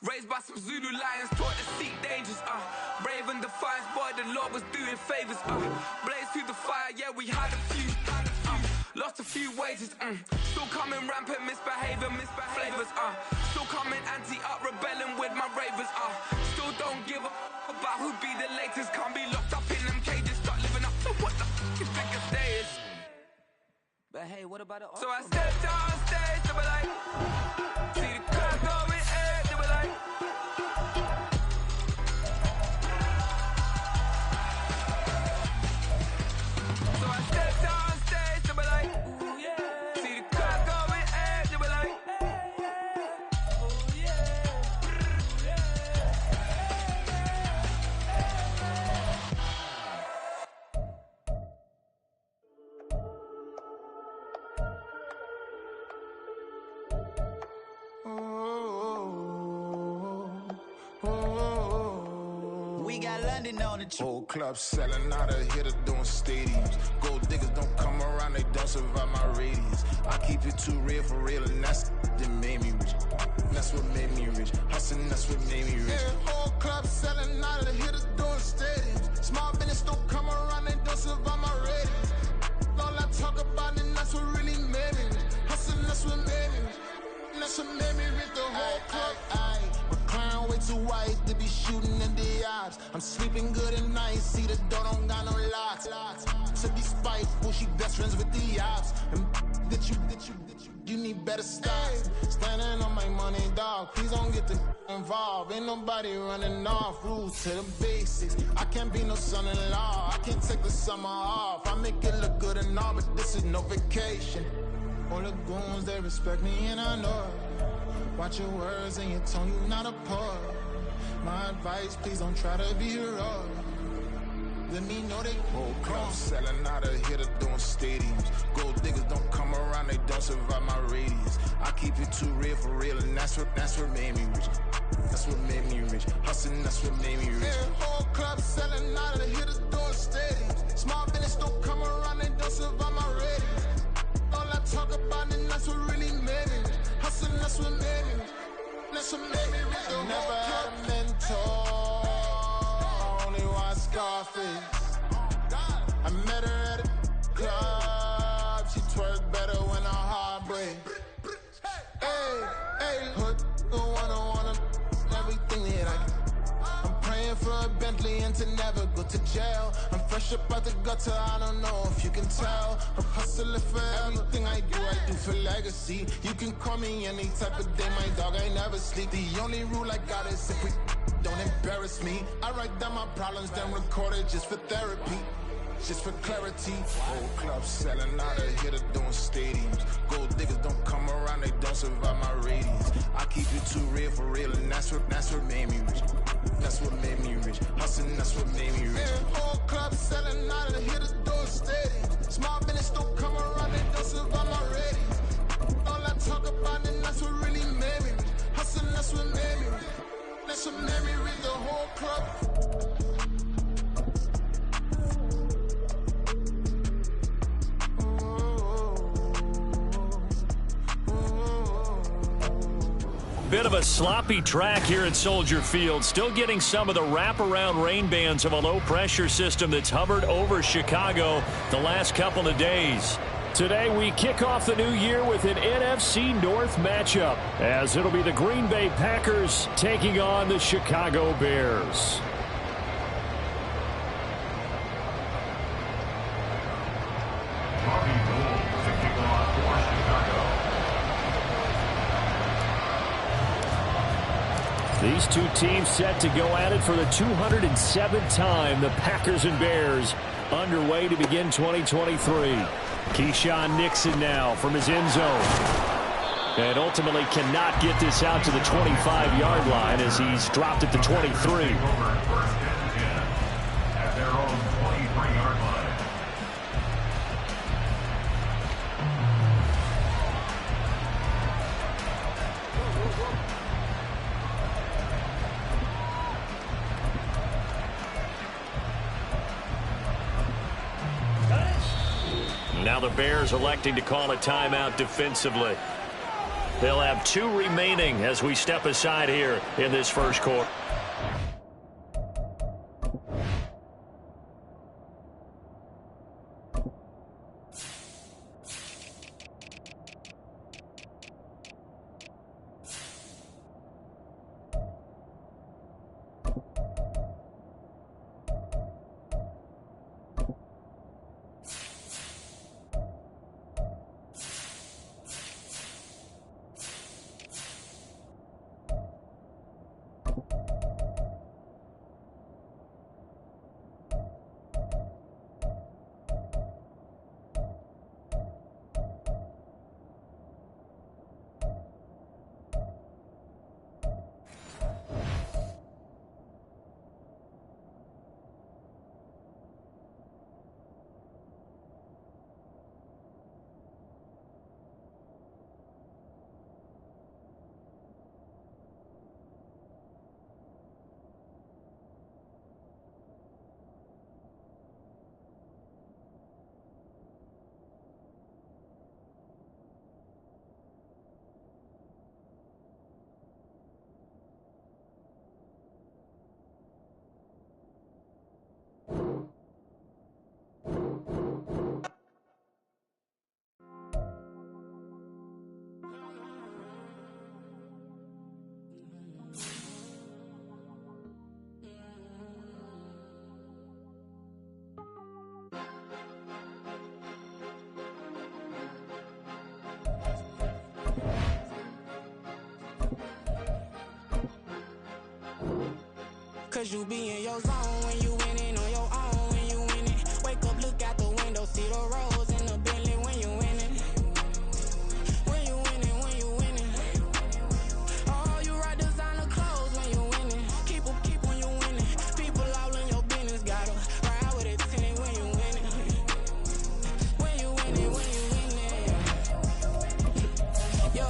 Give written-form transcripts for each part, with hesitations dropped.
Raised by some Zulu lions, taught to seek dangers, brave and defiant, boy, the Lord was doing favors, blaze through the fire, yeah, we had a few, lost a few wages, still coming rampant, misbehavior, flavors, still coming anti-up, rebelling with my ravers, still don't give up about who be the latest, can't be locked up in them cages, start living up to what the fuck you think a day is. But hey, what about it? So I stepped on stage, they were like, see the crowd going air, they were like, so I stepped on stage, they were like, ooh yeah, see the crowd going air, they were like, ooh yeah, We got London on the trip. Whole club selling out of hitter doing stadiums. Gold diggers don't come around, they don't survive my radius. I keep it too real for real, and that's that made me rich. That's what made me rich. Hustling, that's what made me rich. Yeah, whole club selling out of the hitters doing stadiums. Small business don't come around, they don't survive my radius. All I talk about, and that's what really made me rich. Hustling, that's what made me rich. That's what made me rich. The whole club. Clown way too white to be shooting in the ops. I'm sleeping good at night, see the door don't got no locks. To be spiteful, she best friends with the ops. And that you need better stocks. Standing on my money, dog, please don't get involved. Ain't nobody running off, rules to the basics. I can't be no son-in-law, I can't take the summer off. I make it look good and all, but this is no vacation. All the goons, they respect me and I know it. Watch your words and your tone, you not a poet. My advice, please don't try to be heroic. Let me know they whole club selling out of hitter doing stadiums. Gold diggers don't come around, they don't survive my radius. I keep it too real for real, and that's what made me rich. That's what made me rich. Hustling, that's what made me rich. Yeah, whole club selling out of the hitters doing stadiums. Small business don't come around, they don't survive my radius. All I talk about, and that's what really made me rich. Hustling, that's what made me rich. That's what made me rich. I never had a mentor, only watch Scarface. I met her at a club, she twerk better when her heart breaks. Hey, hood, wanna everything that I can. I'm praying for a Bentley and to never go to jail. I'm fresh up out the gutter, I don't know if you can tell. I'm hustling for everything I do for legacy. You can call me any type of day, my dog, I never sleep. The only rule I got is if we don't embarrass me. I write down my problems, then record it just for therapy. Just for clarity. Whole club selling out of hitter doing stadiums. Gold diggers don't come around, they don't survive my radius. I keep it too real for real, and that's what made me rich. That's what made me rich. Hustling, that's what made me rich. Yeah, whole club selling out of the hitters doing stadiums. Small business don't come around, they don't survive my radius. All I talk about, and that's what really made me rich. Hustling, that's what made me rich. That's what made me rich. The whole club. Bit of a sloppy track here at Soldier Field. Still getting some of the wraparound rain bands of a low-pressure system that's hovered over Chicago the last couple of days. Today, we kick off the new year with an NFC North matchup, as it'll be the Green Bay Packers taking on the Chicago Bears. These two teams set to go at it for the 207th time. The Packers and Bears underway to begin 2023. Keyshawn Nixon now from his end zone. And ultimately cannot get this out to the 25-yard line as he's dropped at the 23. Now the Bears electing to call a timeout defensively. They'll have 2 remaining as we step aside here in this first quarter. Cause you be in your zone when you winning on your own when you winning. Wake up, look out the window, see the rose in the Bentley when you winning. When you winning, when you winning. Oh, you rock designer clothes when you winning. Keep when you winning. People all in your business, gotta ride with it tinted when you winning. When you winning, when you winning. Yo,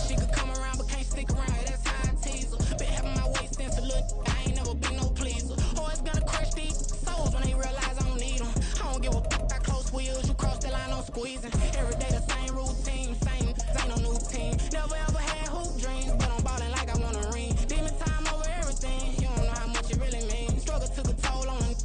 she could come around but can't stick around, that's how I tease her. Been having my waist since a little, I ain't never been no pleaser. Always gonna crush these souls when they realize I don't need them. I don't give a f***, I close wheels, you cross the line, I'm squeezing. Every day the same routine, ain't no new team. Never ever had hoop dreams, but I'm ballin' like I want a ring. Demon time over everything, you don't know how much it really means. Struggle took a toll on them,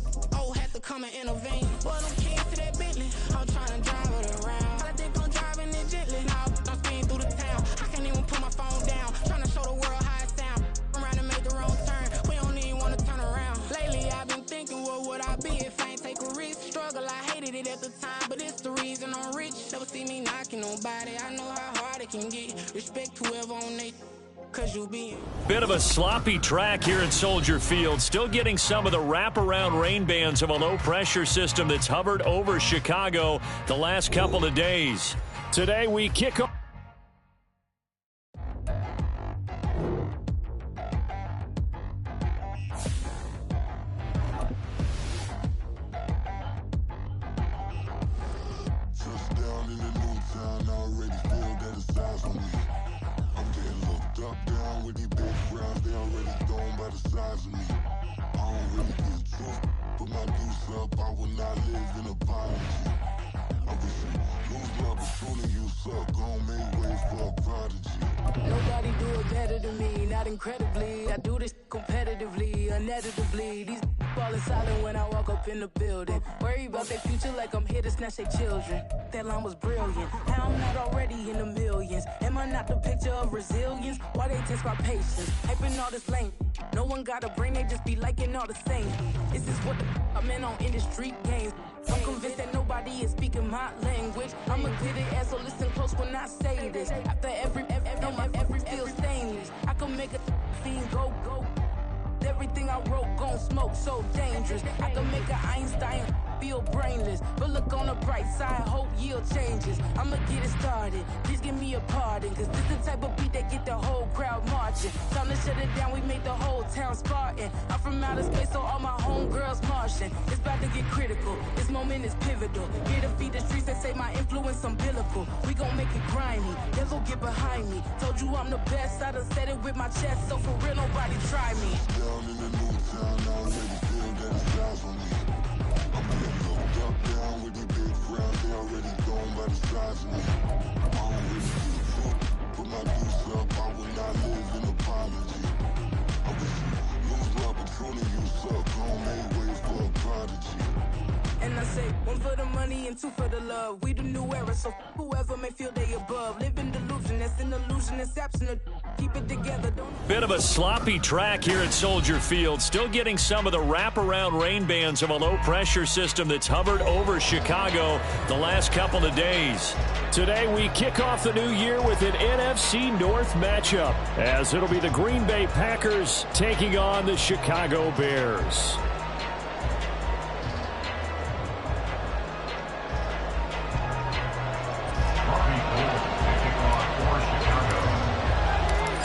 had to come and intervene. Boy, them keys to that Bentley, I'm tryna drive it around. I think I'm driving it gently, now I'm speeding through the town. I can't even put my phone down, tryna show the world how it sound. Around and make the wrong turn, we don't even wanna turn around. Lately I've been thinking, what would I be if I ain't take a risk? Struggle, I hated it at the time, but it's the reason I'm rich. Never see me knocking nobody, I know how hard it can get. Respect whoever on they, cause you be. Bit of a sloppy track here at Soldier Field. Still getting some of the wraparound rain bands of a low-pressure system that's hovered over Chicago the last couple of days. Today we kick off. Touchdown in the new town, I already feel that it's eyes on me. I'm getting looked up, down with these big rounds, they already thrown by the size of me. I don't really give a truth, put my deuce up, I will not live in apology. I wish you lose the opportunity, you suck, gon' make way for a prodigy. Nobody do it better than me, not incredibly. I do this competitively, uneditably. These falling silent when I walk up in the building. Worry about their future like I'm here to snatch their children. That line was brilliant. How I'm not already in the millions. Am I not the picture of resilience? Why they test my patience? Hyping all this lame. No one got a brain, they just be liking all the same. This is what the I'm in on industry games. I'm convinced that nobody is speaking my language. I'ma get it as so listen close when I say this. After every feel stainless. I can make a scene go. Everything I wrote gon' smoke, so dangerous. I can make an Einstein feel brainless, but look on the bright side, hope yield changes. I'ma get it started, please give me a pardon, cause this the type of beat that get the whole crowd marching. Time to shut it down, we make the whole town Spartan. I'm from outer space, so all my homegirls Martian. It's about to get critical, this moment is pivotal. Here to feed the streets that say my influence umbilical. We gon' make it grimy, never get behind me. Told you I'm the best, I done said it with my chest, so for real nobody try me. Down in the new town, I already feel that it's eyes on me. I'm getting looked up, down with these big rounds, they already thrown by the size of me. I don't really give a fuck, put And I say, one for the money and two for the love. We the new era, so whoever may feel they above. Live in delusion, that's an illusion, that's absent. Keep it together, don't. Bit of a sloppy track here at Soldier Field. Still getting some of the wraparound rain bands of a low-pressure system that's hovered over Chicago the last couple of days. Today, we kick off the new year with an NFC North matchup, as it'll be the Green Bay Packers taking on the Chicago Bears.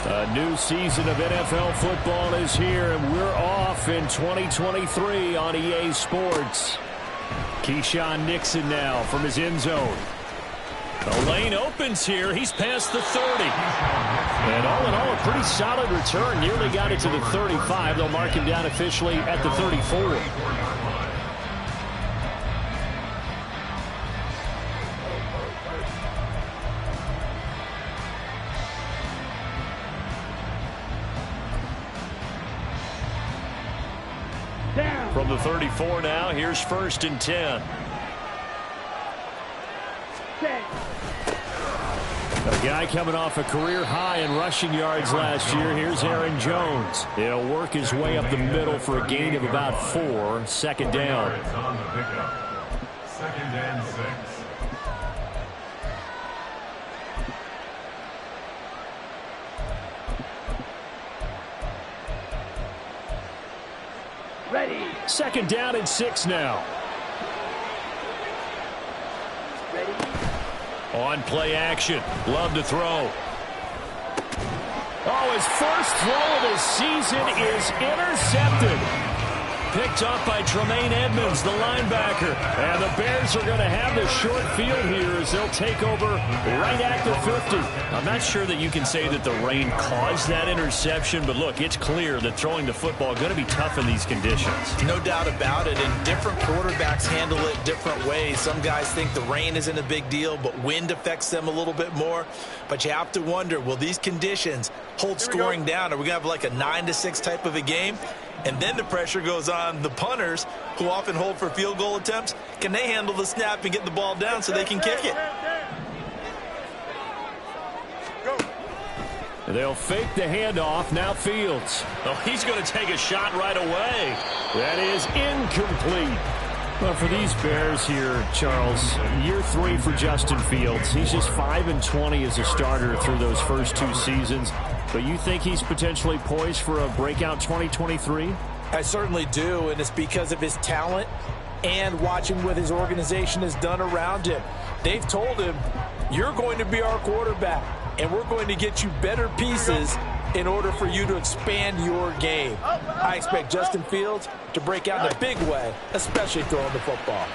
A new season of NFL football is here, and we're off in 2023 on EA Sports. Keyshawn Nixon now from his end zone. The lane opens here. He's past the 30. And all in all, a pretty solid return. Nearly got it to the 35. They'll mark him down officially at the 34. From the 34 now, here's 1st and 10. A guy coming off a career high in rushing yards last year. Here's Aaron Jones. He'll work his way up the middle for a gain of about 4. 2nd down. 2nd and 6. Ready. 2nd down and 6 now. Ready. On play action. Love to throw. Oh, his first throw of the season is intercepted. Picked up by Tremaine Edmonds, the linebacker. And the Bears are going to have the short field here as they'll take over right at the 50. I'm not sure that you can say that the rain caused that interception, but look, it's clear that throwing the football is going to be tough in these conditions. No doubt about it, and different quarterbacks handle it different ways. Some guys think the rain isn't a big deal, but wind affects them a little bit more. But you have to wonder, will these conditions hold scoring down? Are we going to have like a 9-6 type of a game? And then the pressure goes on the punters, who often hold for field goal attempts. Can they handle the snap and get the ball down so they can kick it? They'll fake the handoff. Now Fields. Oh, he's going to take a shot right away. That is incomplete. Well, for these Bears here, Charles, year 3 for Justin Fields. He's just 5-20 as a starter through those first 2 seasons. But you think he's potentially poised for a breakout 2023? I certainly do, and it's because of his talent and watching what his organization has done around him. They've told him, you're going to be our quarterback, and we're going to get you better pieces in order for you to expand your game. I expect Justin Fields to break out in a big way, especially throwing the football.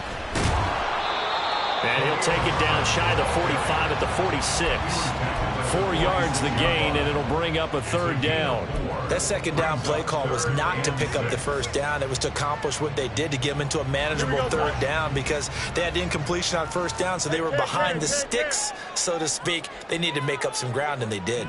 And he'll take it down shy of the 45 at the 46. 4 yards the gain, and it'll bring up a 3rd down. That 2nd down play call was not to pick up the 1st down. It was to accomplish what they did, to get them into a manageable 3rd down, because they had incompletion on 1st down, so they were behind the sticks, so to speak. They needed to make up some ground, and they did.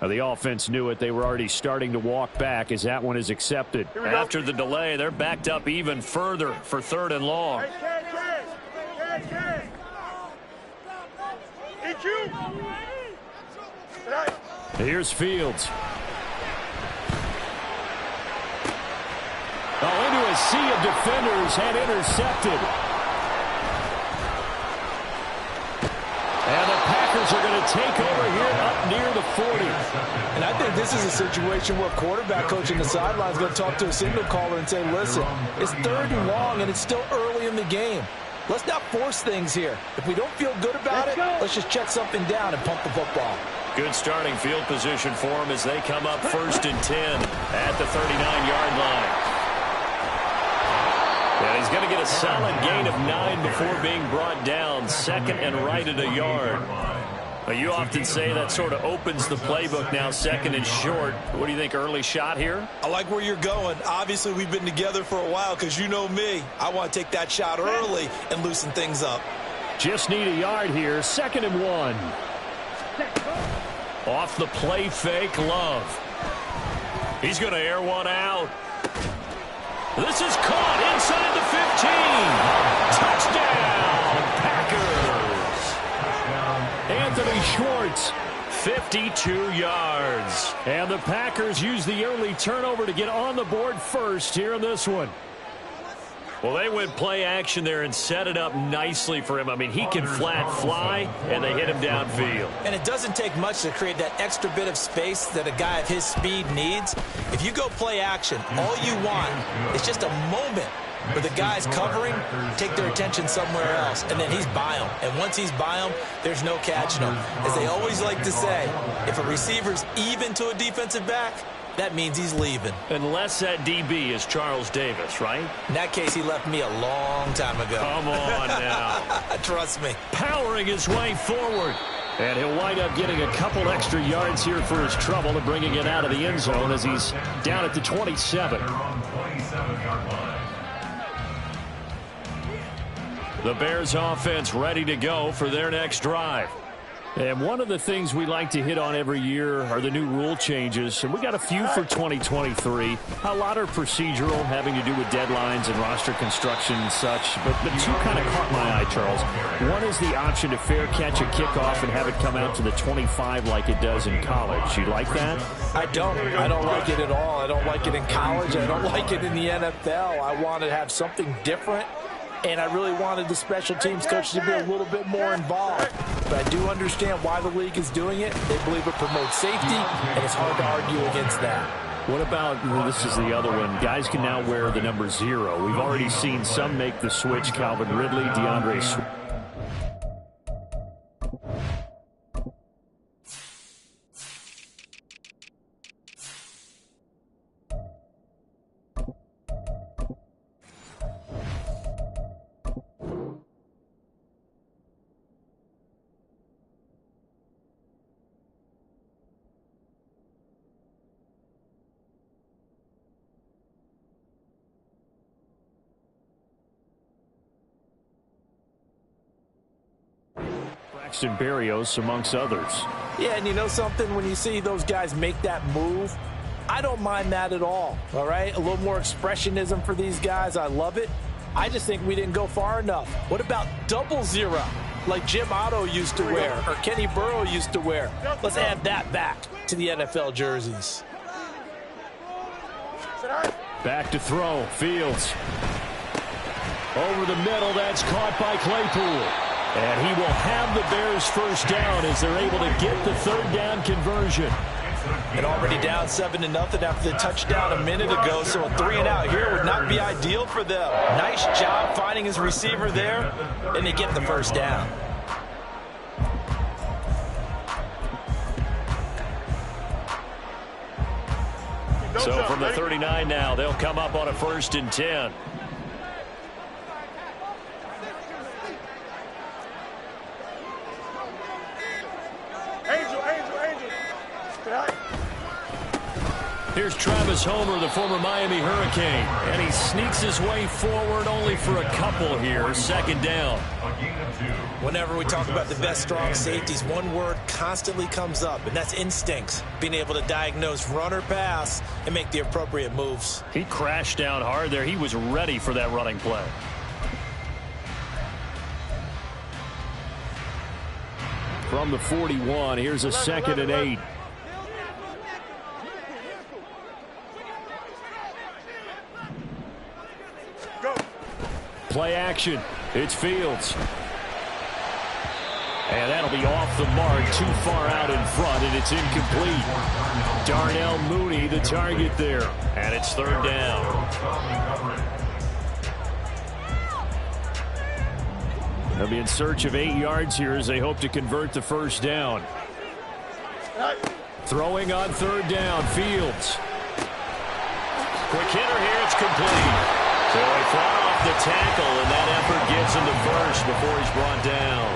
The offense knew it. They were already starting to walk back as that one is accepted. After the delay, they're backed up even further for 3rd and long. Here's Fields. Oh, into a sea of defenders and intercepted. And the Packers are going to take over here up near the 40. And I think this is a situation where quarterback coach in the sideline is going to talk to a signal caller and say, listen, it's 3rd and long and it's still early in the game. Let's not force things here. If we don't feel good about it, let's just check something down and pump the football. Good starting field position for them as they come up 1st and 10 at the 39-yard line. And he's going to get a solid gain of 9 before being brought down. Second and right at a yard. Well, you often say that sort of opens the playbook now, second and short. What do you think, early shot here? I like where you're going. Obviously, we've been together for a while because you know me. I want to take that shot early and loosen things up. Just need a yard here. 2nd and 1. Off the play fake, Love. He's going to air one out. This is caught inside the 15. Touchdown, Packers. Anthony Schwartz, 52 yards. And the Packers use the early turnover to get on the board first here in this one. Well, they went play action there and set it up nicely for him. I mean, he can flat fly, and they hit him downfield. And it doesn't take much to create that extra bit of space that a guy of his speed needs. If you go play action, all you want is just a moment where the guys covering take their attention somewhere else, and then he's by them. And once he's by them, there's no catching him. As they always like to say, if a receiver's even to a defensive back, that means he's leaving. Unless that DB is Charles Davis, right? In that case, he left me a long time ago. Come on now. Trust me. Powering his way forward. And he'll wind up getting a couple extra yards here for his trouble and bringing it out of the end zone as he's down at the 27. The Bears offense ready to go for their next drive. And one of the things we like to hit on every year are the new rule changes. And we got a few for 2023. A lot are procedural, having to do with deadlines and roster construction and such. But the two kind of caught my eye, Charles. One is the option to fair catch a kickoff and have it come out to the 25 like it does in college. You like that? I don't like it at all. I don't like it in college. I don't like it in the NFL. I want to have something different. And I really wanted the special teams coach to be a little bit more involved. But I do understand why the league is doing it. They believe it promotes safety, and it's hard to argue against that. What about, this is the other one, guys can now wear the number 0. We've already seen some make the switch. Calvin Ridley, DeAndre Swift. Braxton Berrios, amongst others. Yeah, and you know something? When you see those guys make that move, I don't mind that at all right? A little more expressionism for these guys. I love it. I just think we didn't go far enough. What about 00, like Jim Otto used to wear or Kenny Burrow used to wear? Let's add that back to the NFL jerseys. Back to throw. Fields. Over the middle. That's caught by Claypool. And he will have the Bears first down as they're able to get the third down conversion. And already down 7-0 after the touchdown a minute ago, so a 3-and-out here would not be ideal for them. Nice job finding his receiver there, and they get the first down. So from the 39 now, they'll come up on a 1st and 10. Here's Travis Homer, the former Miami Hurricane, and he sneaks his way forward only for a couple here. 2nd down. Whenever we talk about the best strong safeties, one word constantly comes up, and that's instincts. Being able to diagnose run or pass and make the appropriate moves. He crashed down hard there. He was ready for that running play. From the 41, here's a 2nd and 8. Play action. It's Fields. And that'll be off the mark, too far out in front, and it's incomplete. Darnell Mooney, the target there. And it's 3rd down. They'll be in search of 8 yards here as they hope to convert the first down. Throwing on 3rd down, Fields. Quick hitter here, it's complete. So he fought off the tackle, and that effort gets him to first before he's brought down.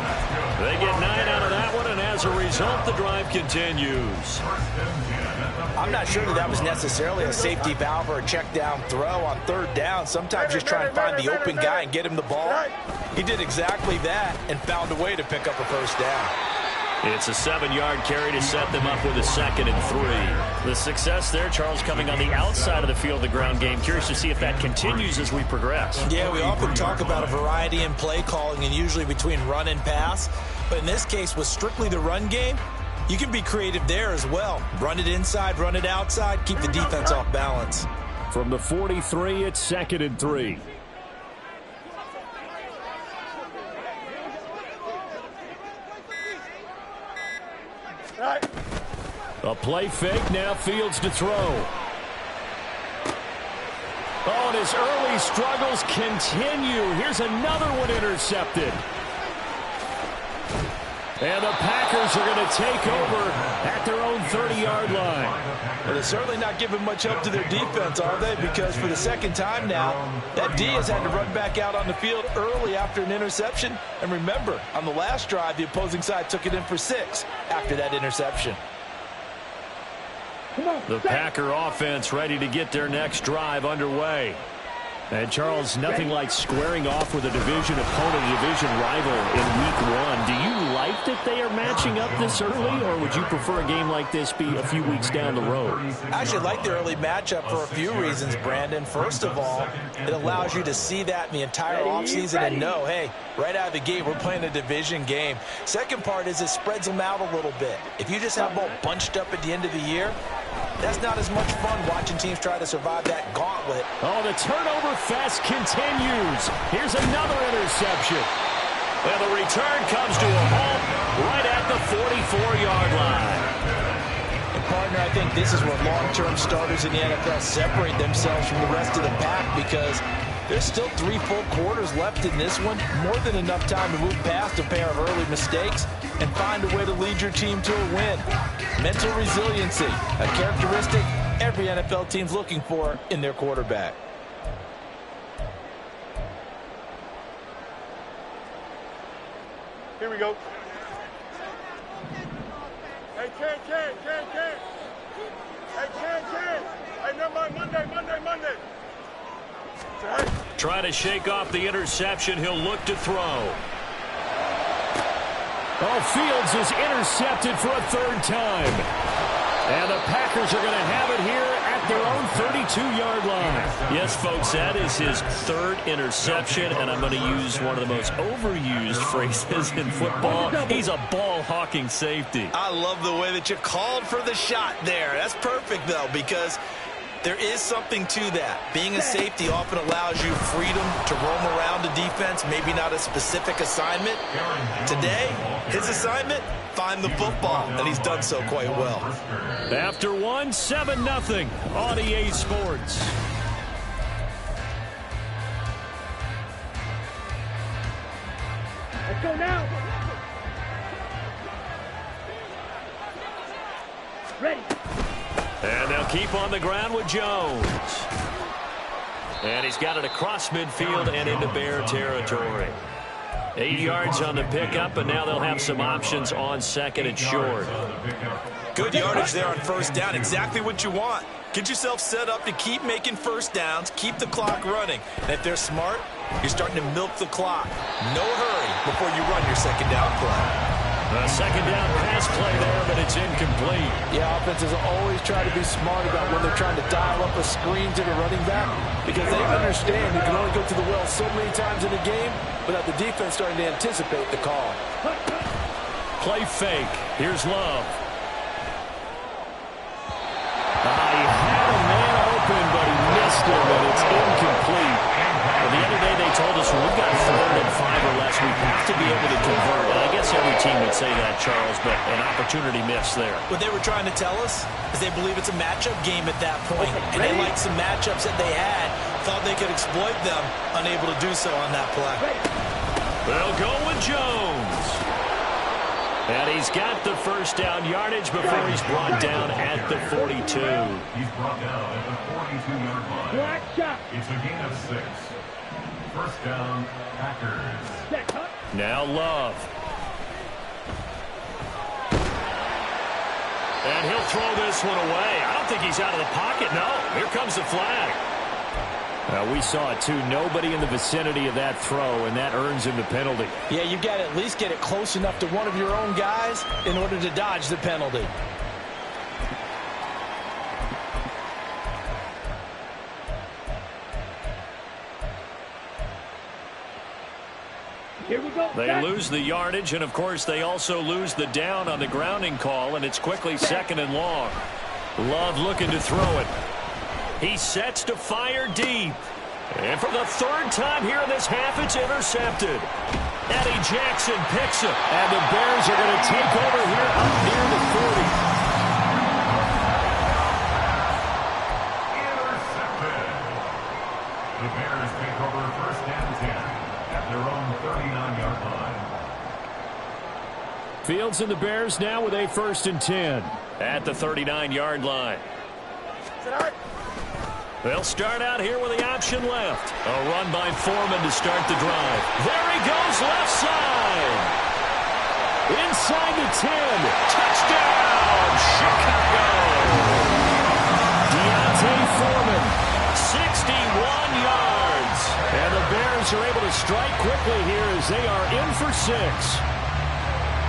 They get 9 out of that one, and as a result, the drive continues. I'm not sure that was necessarily a safety valve or a check down throw on third down. Sometimes just try and find the open guy and get him the ball. He did exactly that and found a way to pick up a first down. It's a 7-yard carry to set them up with a 2nd and 3. The success there, Charles, coming on the outside of the field, the ground game. Curious to see if that continues as we progress. Yeah, we often talk about a variety in play calling and usually between run and pass. But in this case, with strictly the run game, you can be creative there as well. Run it inside, run it outside, keep the defense off balance. From the 43, it's 2nd and 3. A play fake, now Fields to throw. Oh, and his early struggles continue. Here's another one intercepted. And the Packers are going to take over at their own 30-yard line. Well, they're certainly not giving much help to their defense, are they? Because for the second time now, that D has had to run back out on the field early after an interception. And remember, on the last drive, the opposing side took it in for 6 after that interception. The Packer offense ready to get their next drive underway. And, Charles, nothing like squaring off with a division opponent, a division rival in week 1. Do you like that they are matching up this early, or would you prefer a game like this be a few weeks down the road? I actually like the early matchup for a few reasons, Brandon. First of all, it allows you to see that in the entire offseason and know, hey, right out of the gate, we're playing a division game. Second part is it spreads them out a little bit. If you just have them all bunched up at the end of the year, that's not as much fun watching teams try to survive that gauntlet. Oh, the turnover fest continues. Here's another interception. And the return comes to a halt right at the 44-yard line. And, partner, I think this is where long-term starters in the NFL separate themselves from the rest of the pack because there's still 3 full quarters left in this one. More than enough time to move past a pair of early mistakes and find a way to lead your team to a win. Mental resiliency, a characteristic every NFL team's looking for in their quarterback. Here we go. Hey, Ken. Hey, Ken. Hey, no, Monday. Hey. Try to shake off the interception. He'll look to throw. Oh, Fields is intercepted for a 3rd time. And the Packers are going to have it here at their own 32-yard line. Yes, folks, that is his 3rd interception, and I'm going to use one of the most overused phrases in football. He's a ball-hawking safety. I love the way that you called for the shot there. That's perfect, though, because there is something to that. Being a safety often allows you freedom to roam around the defense, maybe not a specific assignment. Today, his assignment, find the football, and he's done so quite well. After 1, 7-0 on EA Sports. Let's go now. Ready. And they'll keep on the ground with Jones. And he's got it across midfield and into Bear territory. 8 yards on the pickup, and now they'll have some options on 2nd and short. Good yardage there on 1st down. Exactly what you want. Get yourself set up to keep making 1st downs, keep the clock running. And if they're smart, you're starting to milk the clock. No hurry before you run your 2nd down play. A 2nd down pass play there, but it's incomplete. Yeah, offenses always try to be smart about when they're trying to dial up a screen to the running back because they understand you can only go to the well so many times in a game without the defense starting to anticipate the call. Play fake. Here's Love. He had a man open, but he missed him, and it's incomplete. Well, the other day they told us when we've got 3rd and 5 or less, we have to be able to convert. And I guess every team would say that, Charles, but an opportunity missed there. What they were trying to tell us is they believe it's a matchup game at that point, and they liked some matchups that they had, thought they could exploit them, unable to do so on that play. They'll go with Jones. And he's got the first down yardage before he's brought down at the 42. He's brought down at the 42-yard line. It's a gain of 6. First down, Packers. Now Love. And he'll throw this one away. I don't think he's out of the pocket. No, here comes the flag. We saw it, too. Nobody in the vicinity of that throw, and that earns him the penalty. Yeah, you've got to at least get it close enough to one of your own guys in order to dodge the penalty. Here we go. They lose the yardage, and, of course, they also lose the down on the grounding call, and it's quickly 2nd and long. Love looking to throw it. He sets to fire deep. And for the 3rd time here in this half, it's intercepted. Eddie Jackson picks it. And the Bears are going to take over here up near the 40. Intercepted. The Bears take over 1st and 10 at their own 39-yard line. Fields and the Bears now with a 1st and 10 at the 39-yard line. They'll start out here with the option left. A run by Foreman to start the drive. There he goes, left side. Inside the 10. Touchdown, Chicago. Deontay Foreman, 61 yards. And the Bears are able to strike quickly here as they are in for 6.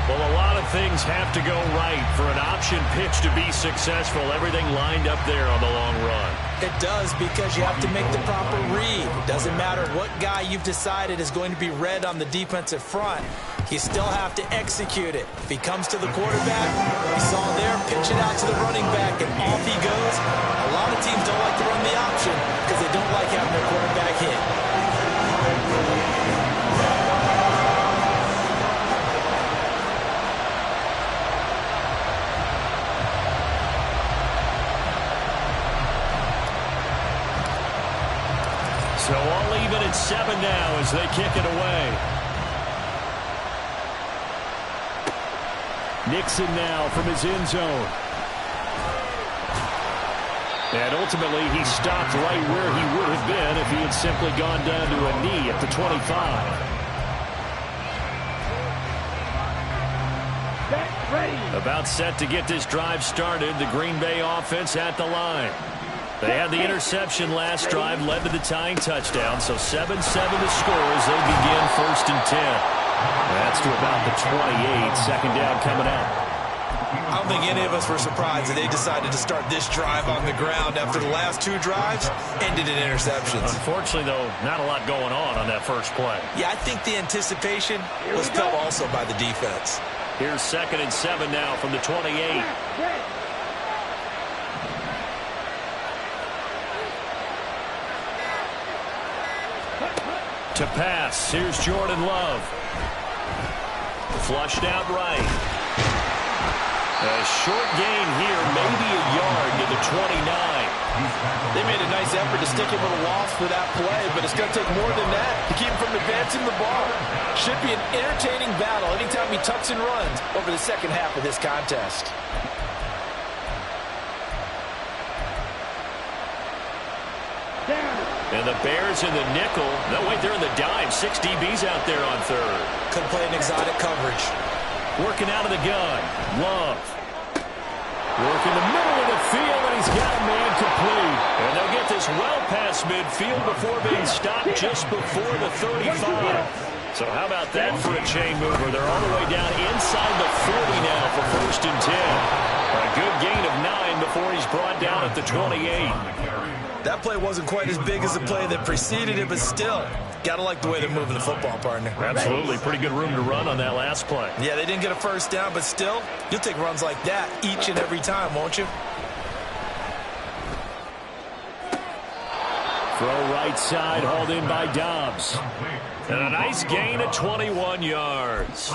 Well, a lot of things have to go right for an option pitch to be successful. Everything lined up there on the long run. It does, because you have to make the proper read. It doesn't matter what guy you've decided is going to be read on the defensive front. You still have to execute it. If he comes to the quarterback, you saw there, pitch it out to the running back, and off he goes. A lot of teams don't like to run the option because they don't like having their quarterback hit. So all even at 7 now as they kick it away. Nixon now from his end zone. And ultimately he stopped right where he would have been if he had simply gone down to a knee at the 25. About set to get this drive started. The Green Bay offense at the line. They had the interception last drive, led to the tying touchdown, so 7-7 the score as they begin 1st and 10. That's to about the 28, 2nd down coming up. I don't think any of us were surprised that they decided to start this drive on the ground after the last 2 drives ended in interceptions. Unfortunately, though, not a lot going on that first play. Yeah, I think the anticipation was felt also by the defense. Here's 2nd and 7 now from the 28. To pass, here's Jordan Love. Flushed out right. A short gain here, maybe a yard to the 29. They made a nice effort to stick him with a loss for that play, but it's going to take more than that to keep him from advancing the ball. Should be an entertaining battle anytime he tucks and runs over the 2nd half of this contest. And the Bears in the nickel. No, wait, they're in the dime. 6 DBs out there on 3rd. Could play an exotic coverage. Working out of the gun. Love. Working the middle of the field, and he's got a man complete. And they'll get this well past midfield before being stopped just before the 35. So how about that for a chain mover? They're all the way down inside the 40 now for 1st and 10. A good gain of 9 before he's brought down at the 28. That play wasn't quite as big as the play that preceded it, but still, gotta like the way they're moving the football, partner. Absolutely. Pretty good room to run on that last play. Yeah, they didn't get a first down, but still, you'll take runs like that each and every time, won't you? Throw right side, hauled in by Dobbs. And a nice gain of 21 yards.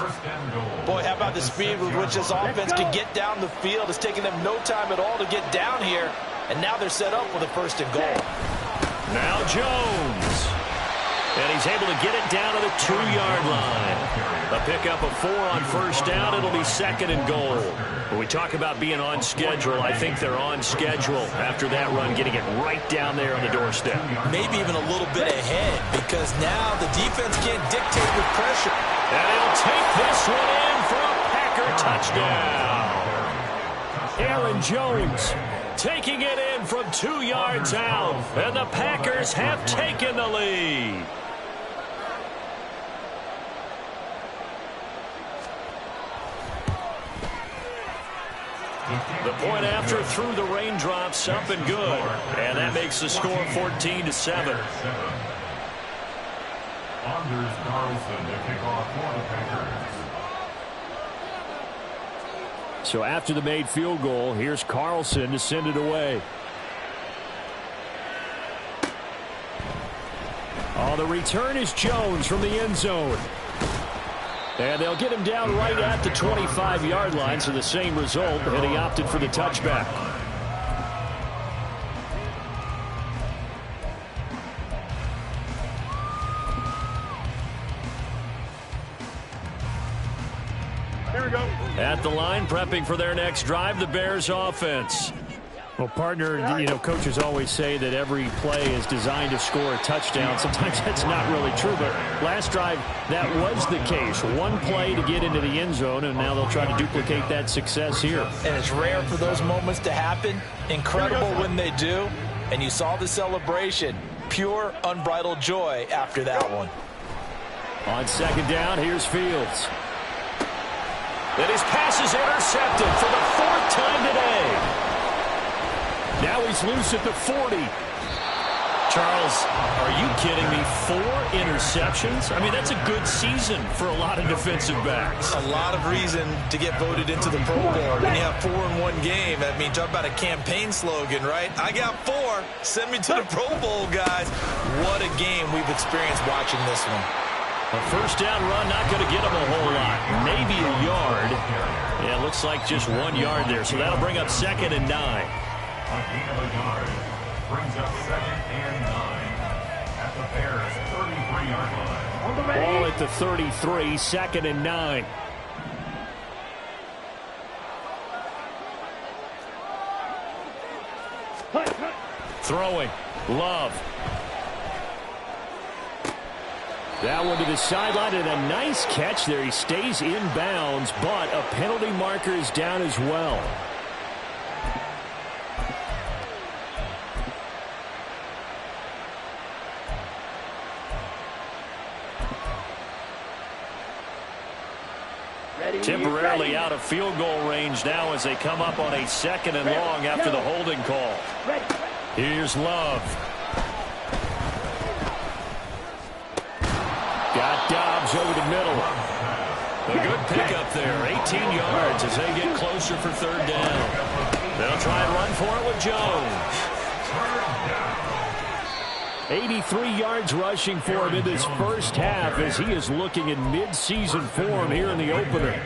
Boy, how about the speed with which this offense can get down the field? It's taking them no time at all to get down here. And now they're set up with a 1st and goal. Now Jones. And he's able to get it down to the 2-yard line. A pickup of 4 on first down. It'll be 2nd and goal. When we talk about being on schedule, I think they're on schedule after that run, getting it right down there on the doorstep. Maybe even a little bit ahead, because now the defense can't dictate with pressure. And he'll take this one in for a Packer touchdown. Aaron Jones taking it in from 2 yards out, and the Packers have taken the lead. The point after through the raindrops, up and good. And that makes the score 14-7. Anders Carlson to kick off for the Packers. So after the made field goal, here's Carlson to send it away. Oh, the return is Jones from the end zone. And they'll get him down right at the 25-yard line, so the same result, and he opted for the touchback. Here we go. At the line, prepping for their next drive, the Bears offense. Well, partner, you know, coaches always say that every play is designed to score a touchdown. Sometimes that's not really true, but last drive, that was the case. One play to get into the end zone, and now they'll try to duplicate that success here. And it's rare for those moments to happen. Incredible when they do. And you saw the celebration. Pure, unbridled joy after that one. On 2nd down, here's Fields. And his pass is intercepted for the 4th time today. Now he's loose at the 40. Charles, are you kidding me? 4 interceptions? I mean, that's a good season for a lot of defensive backs. A lot of reason to get voted into the Pro Bowl. When you have 4 in one game, I mean, talk about a campaign slogan, right? I got 4. Send me to the Pro Bowl, guys. What a game we've experienced watching this one. A first down run, not going to get him a whole lot. Maybe a yard. Yeah, it looks like just 1 yard there. So that'll bring up 2nd and 9. A gain of a yard brings up 2nd and 9 at the Bears' 33-yard line. Ball at the 33, 2nd and 9. Throwing, Love. That one to the sideline, and a nice catch there. He stays in bounds, but a penalty marker is down as well. Temporarily out of field goal range now as they come up on a 2nd and long after the holding call. Here's Love. Got Dobbs over the middle. A good pickup there. 18 yards as they get closer for 3rd down. They'll try and run for it with Jones. 83 yards rushing for him in this first half as he is looking in mid-season form here in the opener.